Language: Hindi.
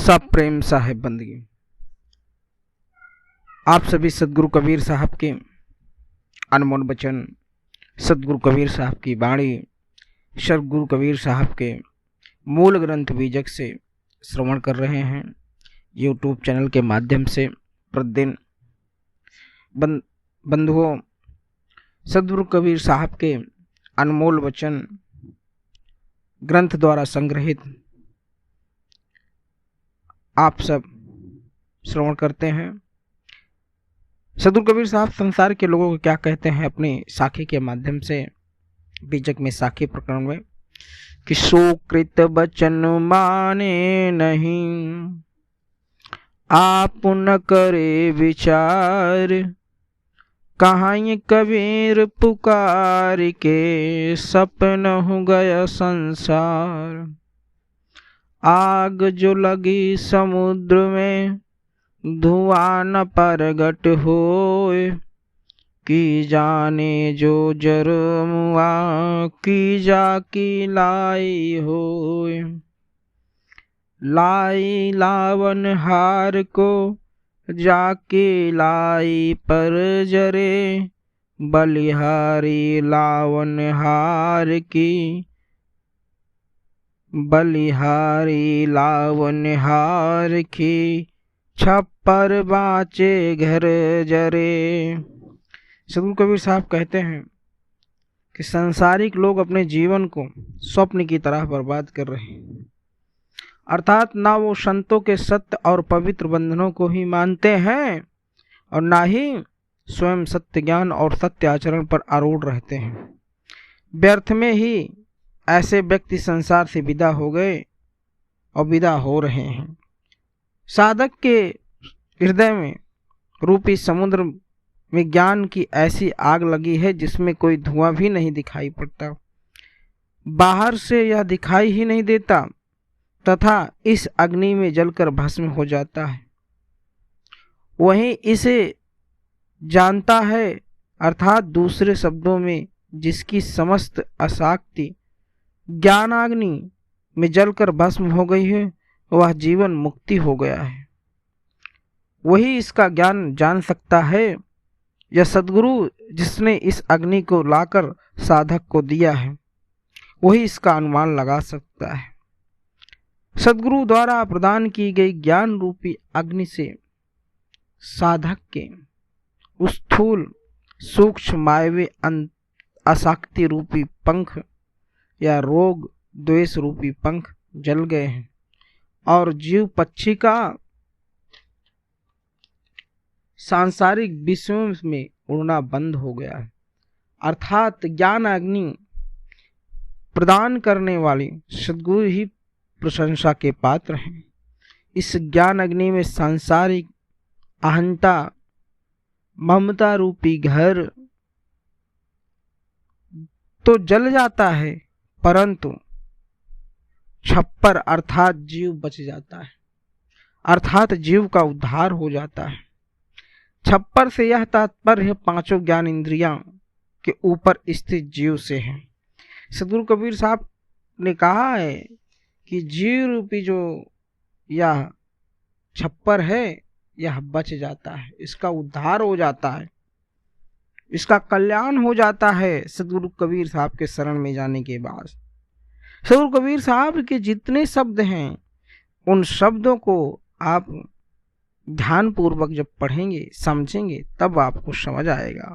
सब प्रेम साहेब बंदगी। आप सभी सदगुरु कबीर साहब के अनमोल वचन, सदगुरु कबीर साहब की वाणी, सदगुरु कबीर साहब के मूल ग्रंथ बीजक से श्रवण कर रहे हैं। यूट्यूब चैनल के माध्यम से प्रतिदिन बंधुओं, सदगुरु कबीर साहब के अनमोल वचन ग्रंथ द्वारा संग्रहित आप सब श्रवण करते हैं। सदगुरु कबीर साहब संसार के लोगों को क्या कहते हैं अपनी साखी के माध्यम से, बीजक में साखी प्रकरण में, कि सुकृत बचन माने नहीं, आप न करे विचार, कहाँ कबीर पुकार के, सपन हो गया संसार। आग जो लगी समुद्र में, धुआं न प्रगट होए, की जाने जो जरमुआ, की जाकी लाई होए। लाई लावन हार को, जाके लाई पर जरे, बलिहारी लावन हार की, बलिहारी लावन हार की, छप्पर बाँचे घर जरे। सदगुरु कबीर साहब कहते हैं कि सांसारिक लोग अपने जीवन को स्वप्न की तरह बर्बाद कर रहे हैं, अर्थात ना वो संतों के सत्य और पवित्र बंधनों को ही मानते हैं और ना ही स्वयं सत्य ज्ञान और सत्य आचरण पर आरूढ़ रहते हैं। व्यर्थ में ही ऐसे व्यक्ति संसार से विदा हो गए और विदा हो रहे हैं। साधक के हृदय में रूपी समुद्र में ज्ञान की ऐसी आग लगी है जिसमें कोई धुआं भी नहीं दिखाई पड़ता, बाहर से यह दिखाई ही नहीं देता तथा इस अग्नि में जलकर भस्म हो जाता है। वहीं इसे जानता है, अर्थात दूसरे शब्दों में जिसकी समस्त आसक्ति ज्ञानाग्नि में जलकर भस्म हो गई है, वह जीवन मुक्ति हो गया है। वही इसका ज्ञान जान सकता है। यह सद्गुरु जिसने इस अग्नि को लाकर साधक को दिया है, वही इसका अनुमान लगा सकता है। सद्गुरु द्वारा प्रदान की गई ज्ञान रूपी अग्नि से साधक के उस स्थूल सूक्ष्म मायवी आसक्ति रूपी पंख या रोग द्वेष रूपी पंख जल गए हैं और जीव पक्षी का सांसारिक विषयों में उड़ना बंद हो गया है। अर्थात ज्ञान अग्नि प्रदान करने वाली सद्गुरु ही प्रशंसा के पात्र हैं। इस ज्ञान अग्नि में सांसारिक अहंता ममता रूपी घर तो जल जाता है, परंतु छप्पर अर्थात जीव बच जाता है, अर्थात जीव का उद्धार हो जाता है। छप्पर से यह तात्पर्य पांचों ज्ञान इंद्रियां के ऊपर स्थित जीव से है। सदगुरु कबीर साहब ने कहा है कि जीव रूपी जो यह छप्पर है, यह बच जाता है, इसका उद्धार हो जाता है, इसका कल्याण हो जाता है सदगुरु कबीर साहब के शरण में जाने के बाद। सदगुरु कबीर साहब के जितने शब्द हैं, उन शब्दों को आप ध्यान पूर्वक जब पढ़ेंगे, समझेंगे, तब आपको समझ आएगा।